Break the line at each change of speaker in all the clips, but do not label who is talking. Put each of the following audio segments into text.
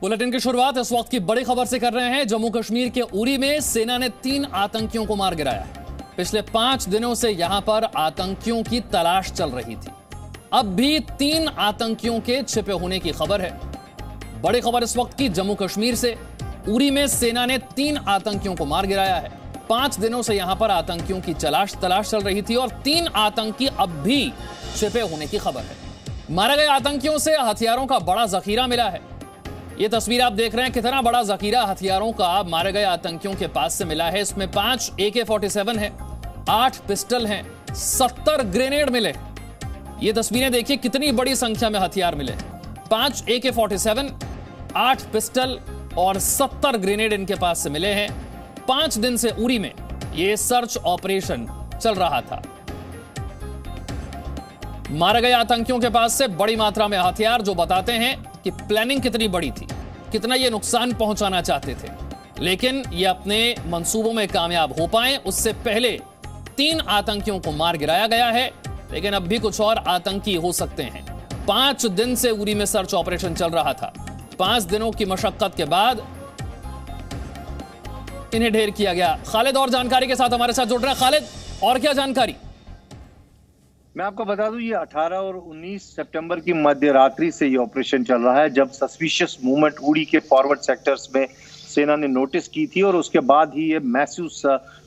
Bulletin की शुरुआत इस वक्त की बड़ी खबर से कर रहे हैं। जम्मू कश्मीर के उरी में सेना ने 3 आतंकियों को मार गिराया है। पिछले 5 दिनों से यहां पर आतंकियों की तलाश चल रही थी। अब भी 3 आतंकियों के छिपे होने की खबर है। बड़ी खबर इस वक्त की जम्मू कश्मीर से। उरी में सेना ने 3 आतंकियों को मार गिराया है। 5 दिनों से यहां पर आतंकियों की तलाश चल रही थी और 3 आतंकी अब भी छिपे होने की खबर है। मारे गए आतंकियों से हथियारों का बड़ा जखीरा मिला है। ये तस्वीर आप देख रहे हैं, कितना बड़ा जखीरा हथियारों का मारे गए आतंकियों के पास से मिला है। इसमें 5 AK-47 है, 8 पिस्टल हैं, 70 ग्रेनेड मिले। ये तस्वीरें देखिए, कितनी बड़ी संख्या में हथियार मिले। 5 AK-47, 8 पिस्टल और 70 ग्रेनेड इनके पास से मिले हैं। 5 दिन से उरी में ये सर्च ऑपरेशन चल रहा था। मारे गए आतंकियों के पास से बड़ी मात्रा में हथियार, जो बताते हैं कि प्लानिंग कितनी बड़ी थी, कितना ये नुकसान पहुंचाना चाहते थे, लेकिन ये अपने मंसूबों में कामयाब हो पाए। उससे पहले 3 आतंकियों को मार गिराया गया है, लेकिन अब भी कुछ और आतंकी हो सकते हैं। 5 दिन से उरी में सर्च ऑपरेशन चल रहा था। 5 दिनों की मशक्कत के बाद इन्हें ढेर किया गया। खालिद और जानकारी के साथ हमारे साथ जुड़ रहे हैं। खालिद, और क्या जानकारी?
मैं आपको बता दूं, ये 18 और 19 सितंबर की मध्य रात्रि से ये ऑपरेशन चल रहा है, जब सस्पिशियस मूवमेंट उड़ी के फॉरवर्ड सेक्टर्स में सेना ने नोटिस की थी और उसके बाद ही ये मैसिव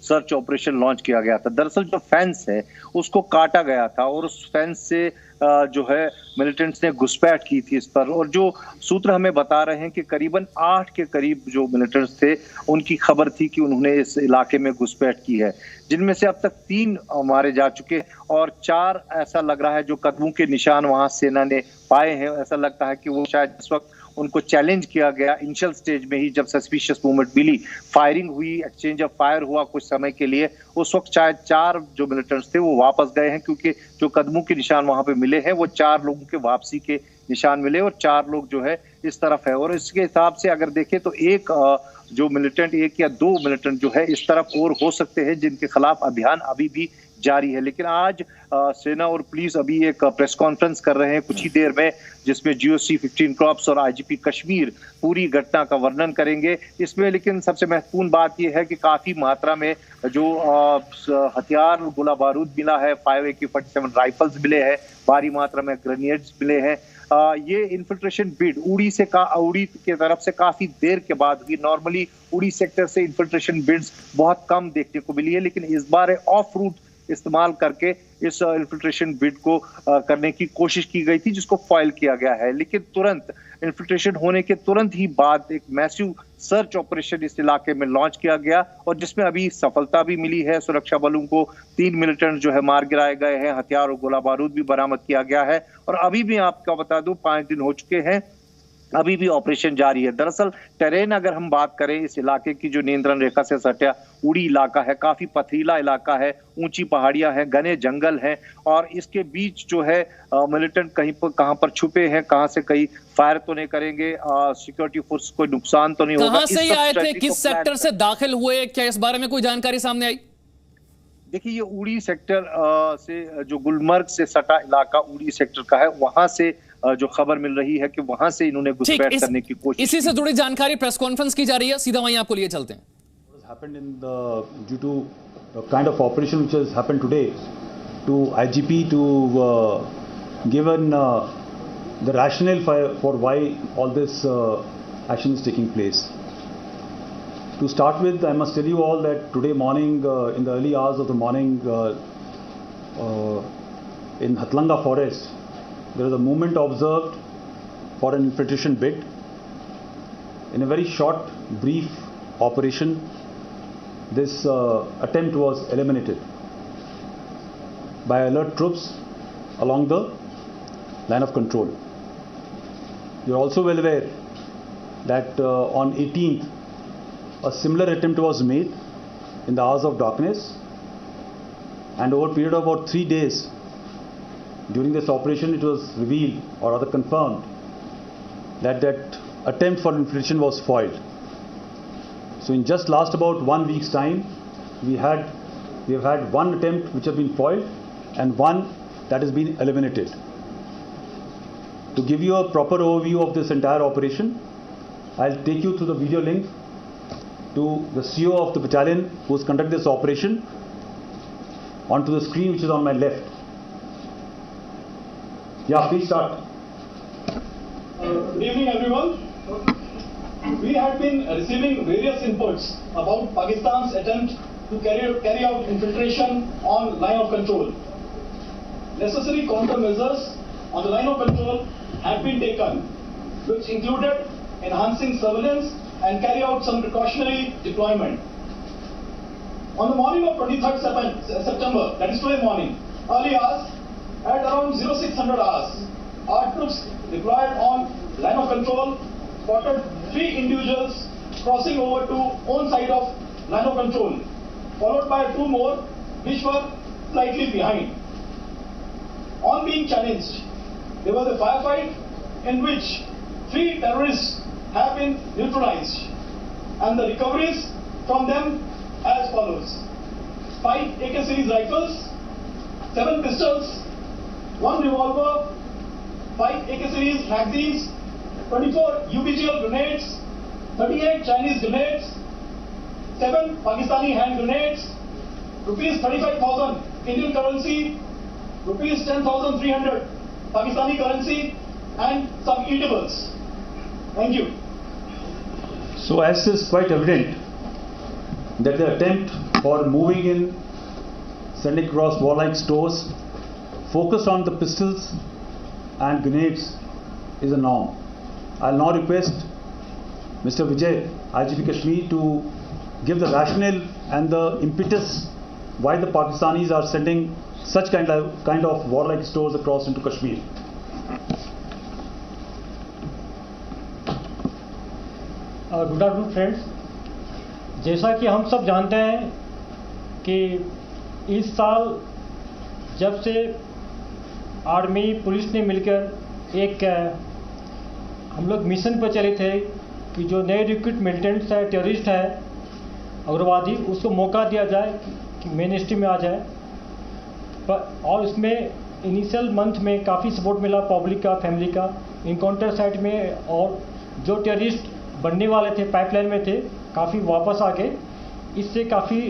सर्च ऑपरेशन लॉन्च किया गया था। दरअसल जो फेंस है उसको काटा गया था और उस फेंस से जो है मिलिटेंट्स ने घुसपैठ की थी इस पर। और जो सूत्र हमें बता रहे हैं कि करीबन 8 के करीब जो मिलिटेंट्स थे, उनकी खबर थी कि उन्होंने इस इलाके में घुसपैठ की है, जिनमें से अब तक 3 मारे जा चुके और 4 ऐसा लग रहा है जो कदमों के निशान वहां सेना ने पाए हैं। ऐसा लगता है कि वो शायद इस वक्त उनको चैलेंज किया गया इनिशियल स्टेज में ही, जब सस्पिशियस मूवमेंट मिली, फायरिंग हुई, एक्सचेंज ऑफ फायर हुआ कुछ समय के लिए। उस वक्त शायद 4 जो मिलिटेंट्स थे वो वापस गए हैं, क्योंकि जो कदमों के निशान वहां पे मिले हैं वो 4 लोगों के वापसी के निशान मिले और 4 लोग जो है इस तरफ है। और इसके हिसाब से अगर देखें तो एक जो मिलिटेंट, 1 या 2 मिलिटेंट जो है इस तरफ और हो सकते हैं, जिनके खिलाफ अभियान अभी भी जारी है। लेकिन आज सेना और पुलिस अभी एक प्रेस कॉन्फ्रेंस कर रहे हैं कुछ ही देर में, जिसमें GOC 15 कॉर्प्स और IGP कश्मीर पूरी घटना का वर्णन करेंगे। इसमें लेकिन सबसे महत्वपूर्ण बात यह है कि काफी मात्रा में जो हथियार, गोला बारूद मिला है, 5 AK-47 राइफल्स मिले हैं, भारी मात्रा में ग्रेनेड्स मिले हैं। ये इन्फिल्ट्रेशन बिड उड़ी की तरफ से काफी देर के बाद हुई। नॉर्मली उड़ी सेक्टर से इन्फिल्ट्रेशन बिड्स बहुत कम देखने को मिली है, लेकिन इस बार ऑफ रूट इस्तेमाल करके इस इन्फिल्ट्रेशन बिड को करने की कोशिश की गई थी, जिसको फॉइल किया गया है। लेकिन तुरंत इन्फिल्ट्रेशन होने के तुरंत ही बाद एक मैसिव सर्च ऑपरेशन इस इलाके में लॉन्च किया गया और जिसमें अभी सफलता भी मिली है। सुरक्षा बलों को 3 मिलिटेंट जो है मार गिराए गए हैं, हथियार और गोला बारूद भी बरामद किया गया है। और अभी भी आपको बता दूं, 5 दिन हो चुके हैं, अभी भी ऑपरेशन जारी है। दरअसल टेरेन अगर हम बात करें इस इलाके की, जो नियंत्रण रेखा से सटा उड़ी इलाका है, काफी पथरीला इलाका है, ऊंची पहाड़ियां हैं, घने जंगल हैं और इसके बीच जो है मिलिटेंट कहां पर छुपे हैं, कहां से कहीं फायर तो नहीं करेंगे, सिक्योरिटी फोर्स को नुकसान तो नहीं होगा।
कहां से आए थे, किस सेक्टर से दाखिल हुए, क्या इस बारे में कोई जानकारी सामने आई?
देखिए, ये उड़ी सेक्टर से, जो गुलमर्ग से सटा इलाका उड़ी सेक्टर का है, वहां से जो खबर मिल रही है कि वहां से इन्होंने घुसपैठ करने की कोशिश।
इसी से जुड़ी जानकारी प्रेस कॉन्फ्रेंस की जा रही है, सीधा वहीं आपको लिए चलते हैं।
Happened in due to the kind of operation which has happened today, to IGP to given the rationale for why all this action is taking place. To start with, I must tell you all that today morning, in the early hours of the morning, in Hatlanga forest, there is a movement observed for an infiltration bid. In a very short, brief operation, this attempt was eliminated by alert troops along the line of control. You are also well aware that on 18th, a similar attempt was made in the hours of darkness, and over a period of about 3 days, during this operation, it was revealed, or rather confirmed, that attempt for infiltration was foiled. So in just last about 1 week's time, we have had 1 attempt which has been foiled and 1 that has been eliminated. To give you a proper overview of this entire operation, I'll take you through the video link to the CO of the battalion who has conducted this operation onto the screen which is on my left. Yeah, please start.
Good evening, everyone. We have been receiving various inputs about Pakistan's attempt to carry out infiltration on line of control. Necessary countermeasures on the line of control have been taken, which included enhancing surveillance and carry out some precautionary deployment. On the morning of 23rd September, that is today morning, early hours, at around 0600 hours, our troops deployed on line of control spotted 3 individuals crossing over to own side of line of control, followed by 2 more which were slightly behind. On being challenged, there was a firefight in which 3 terrorists have been neutralized, and the recoveries from them as follows: 5 AK series rifles, 7 pistols, 1 revolver, 5 AK series magazines, 24 UBGL grenades, 38 Chinese grenades, 7 Pakistani hand grenades, rupees 35,000 Indian currency, rupees 10,300 Pakistani currency, and some eatables. Thank you.
So as is quite evident that the attempt for moving in, sending across warlike stores focused on the pistols and grenades is a norm. I'll now request Mr. Vijay, IGP Kashmir, to give the rationale and the impetus why the Pakistanis are sending such kind of warlike stores across into Kashmir.
Good afternoon friends, जैसा कि हम सब जानते हैं कि इस साल जब से आर्मी पुलिस ने मिलकर एक हम लोग मिशन पर चले थे कि जो नए रिक्रूट मिलिटेंट्स है, टेररिस्ट है, उग्रवादी, उसको मौका दिया जाए कि मेन स्ट्रीम में आ जाए। और इसमें इनिशियल मंथ में काफ़ी सपोर्ट मिला पब्लिक का, फैमिली का, इनकाउंटर साइट में, और जो टेररिस्ट बनने वाले थे, पाइपलाइन में थे, काफ़ी वापस आ गए। इससे काफ़ी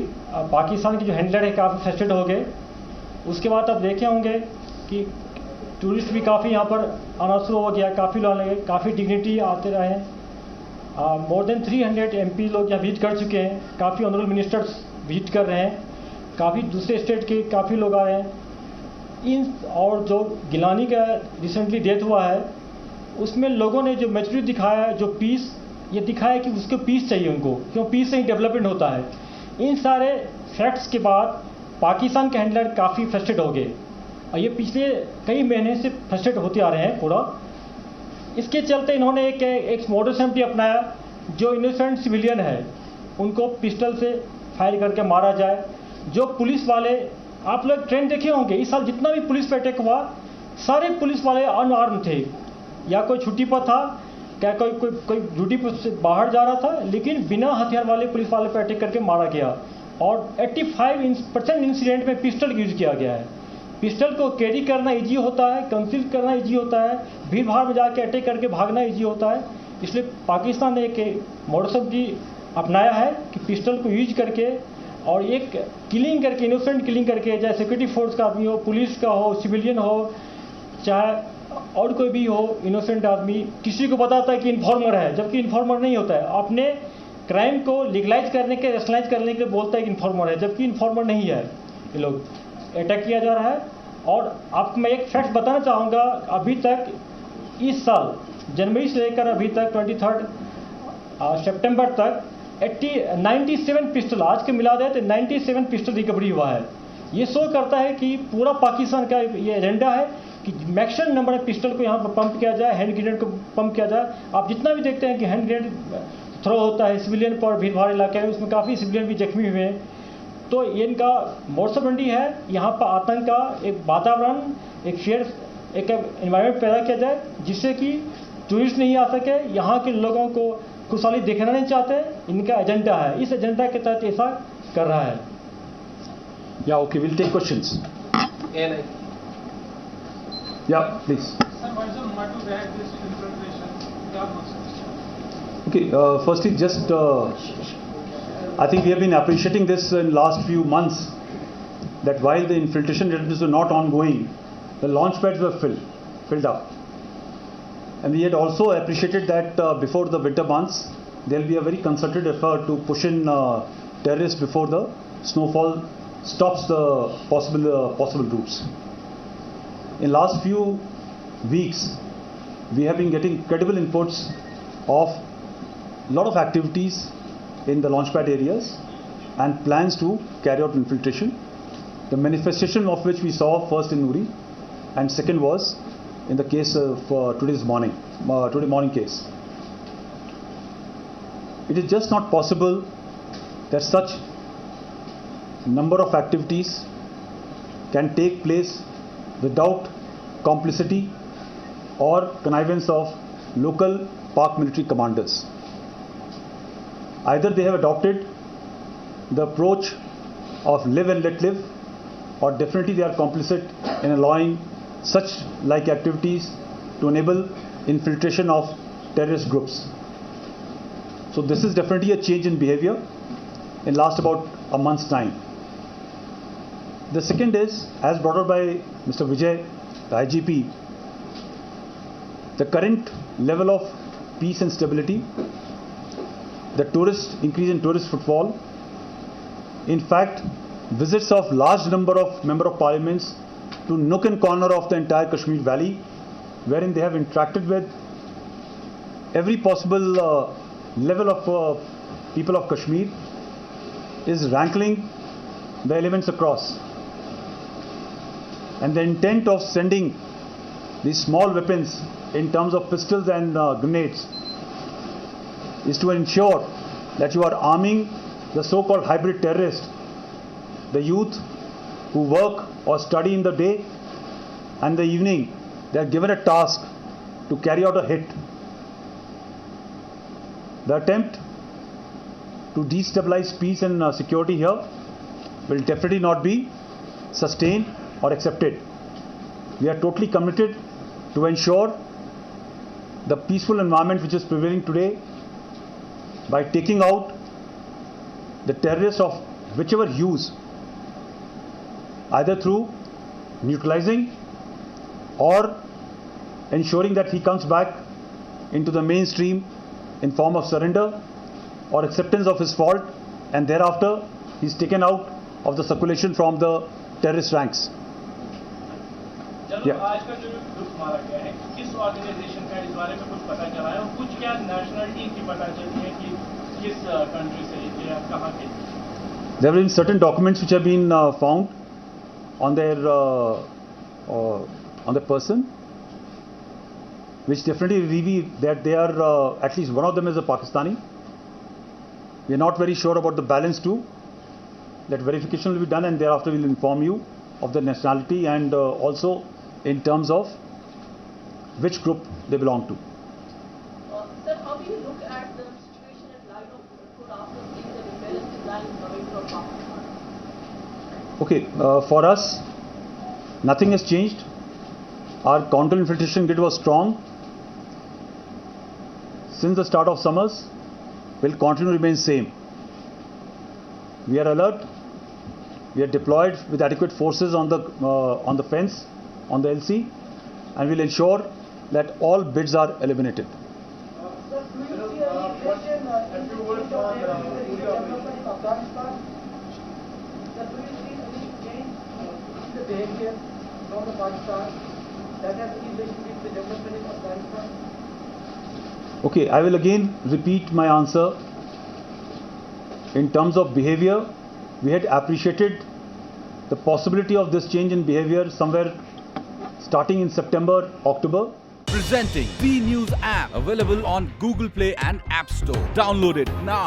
पाकिस्तान के जो हैंडलर है काफ़ी फ्रस्ट्रेट हो गए। उसके बाद आप देखे होंगे कि टूरिस्ट भी काफ़ी यहाँ पर आना शुरू हो गया, काफ़ी लोग आने लगे, काफ़ी डिग्निटी आते रहे। मोर देन 300 MP लोग यहाँ विजिट कर चुके हैं, काफ़ी ऑनरेबल मिनिस्टर्स विजिट कर रहे हैं, काफ़ी दूसरे स्टेट के काफ़ी लोग आए हैं। और जो गिलानी का रिसेंटली डेथ हुआ है, उसमें लोगों ने जो मैच्योरिटी दिखाया है, जो पीस ये दिखाया कि उसको पीस चाहिए उनको, क्यों पीस से ही डेवलपमेंट होता है। इन सारे फैक्ट्स के बाद पाकिस्तान के हैंडलर काफ़ी फ्रस्ट्रेट हो गए, और ये पिछले कई महीने से फ्रस्ट्रेट होते आ रहे हैं पूरा। इसके चलते इन्होंने एक मॉडस एम्प्टी अपनाया, जो इनोसेंट सिविलियन है उनको पिस्टल से फायर करके मारा जाए। जो पुलिस वाले, आप लोग ट्रेंड देखे होंगे, इस साल जितना भी पुलिस पर अटैक हुआ, सारे पुलिस वाले अनआर्म थे, या कोई छुट्टी पर था, क्या कोई ड्यूटी पर से बाहर जा रहा था, लेकिन बिना हथियार वाले पुलिस वाले पर अटैक करके मारा गया। और 85% इंसिडेंट में पिस्टल यूज किया गया है। पिस्टल को कैरी करना इजी होता है, कंसील करना इजी होता है, भीड़ भाड़ में जाके अटैक करके भागना इजी होता है। इसलिए पाकिस्तान ने एक मॉडस ऑपरेंडी अपनाया है कि पिस्टल को यूज करके और एक किलिंग करके, इनोसेंट किलिंग करके, चाहे सिक्योरिटी फोर्स का आदमी हो, पुलिस का हो, सिविलियन हो, चाहे और कोई भी हो, इनोसेंट आदमी किसी को बताता है कि इन्फॉर्मर है, जबकि इन्फॉर्मर नहीं होता है। अपने क्राइम को लीगलाइज करने के, रेशनलाइज करने के लिए बोलता है कि इन्फॉर्मर है, जबकि इन्फॉर्मर नहीं है। ये लोग अटैक किया जा रहा है। और आपको मैं एक फैक्ट बताना चाहूँगा, अभी तक इस साल जनवरी से लेकर अभी तक 23 सितंबर तक 97 पिस्टल, आज के मिला दे तो 97 पिस्टल रिकवरी हुआ है। ये शो करता है कि पूरा पाकिस्तान का ये एजेंडा है कि मैक्सिमम नंबर ऑफ पिस्टल को यहाँ पर पंप किया जाए, हैंड ग्रेनेड को पंप किया जाए। आप जितना भी देखते हैं कि हैंड ग्रेनेड थ्रो होता है सिविलियन पर, भीड़ भाड़ इलाके में, उसमें काफ़ी सिविलियन भी जख्मी हुए हैं। तो ये इनका मॉडस ऑपरेंडी है, यहाँ पर आतंक का एक वातावरण, एक फेयर एक एनवायरनमेंट पैदा किया जाए, जिससे कि टूरिस्ट नहीं आ सके, यहाँ के लोगों को खुशहाली देखना नहीं चाहते। इनका एजेंडा है, इस एजेंडा के तहत ऐसा कर रहा है।
Yeah, okay, we'll take questions. Yeah, please. Okay, firstly, just I think we have been appreciating this in last few months, that while the infiltration activities were not ongoing, the launch pads were filled up. And we had also appreciated that before the winter months, there will be a very concerted effort to push in terrorists before the snowfall stops the possible routes. In last few weeks, we have been getting credible inputs of a lot of activities in the launchpad areas and plans to carry out infiltration. The manifestation of which we saw first in Uri, and second was in the case of today morning case. It is just not possible that such number of activities can take place without complicity or connivance of local Pak military commanders. Either they have adopted the approach of live and let live, or definitely they are complicit in allowing such like activities to enable infiltration of terrorist groups. So this is definitely a change in behavior in last about a month's time. The second is, as brought up by Mr. Vijay, the IGP, the current level of peace and stability, the increase in tourist footfall, in fact, visits of large number of member of parliaments to nook and corner of the entire Kashmir Valley, wherein they have interacted with every possible level of people of Kashmir, is rankling the elements across. And the intent of sending these small weapons in terms of pistols and grenades is to ensure that you are arming the so-called hybrid terrorists, the youth who work or study in the day, and the evening they are given a task to carry out a hit. The attempt to destabilize peace and security here will definitely not be sustained or accepted. We are totally committed to ensure the peaceful environment which is prevailing today by taking out the terrorists of whichever hues, either through neutralizing or ensuring that he comes back into the mainstream in form of surrender or acceptance of his fault, and thereafter he is taken out of the circulation from the terrorist ranks.
चलो आज का जो group मारा गया है, किस organisation का इस बारे में कुछ पता चला है, और कुछ क्या नेशनलिटी की पता चली है कि किस कंट्री से या कहाँ के?
There have been certain documents which have been found on their person, which definitely reveal that they are at least one of them is a Pakistani. We are not very sure about the balance too. That verification will be done, and thereafter we will inform you of the nationality and also in terms of which group they belong to.
Sir, how do you look at the situation in light of Udaipur after seeing the repellent design coming from Pakistan?
Okay, for us, nothing has changed. Our counter-infiltration grid was strong since the start of summers. Will continue to remain same. We are alert. We are deployed with adequate forces on the fence, on the LC, and will ensure that all bids are eliminated.
Sir, do you see any question in the case of development in Afghanistan? Sir, do you see any change in the behavior from the Pakistan that has any relation with the development in Afghanistan?
Okay, I will again repeat my answer. In terms of behavior, we had appreciated the possibility of this change in behavior somewhere starting in September, October.
Presenting B News app, available on Google Play and App Store. Download it now.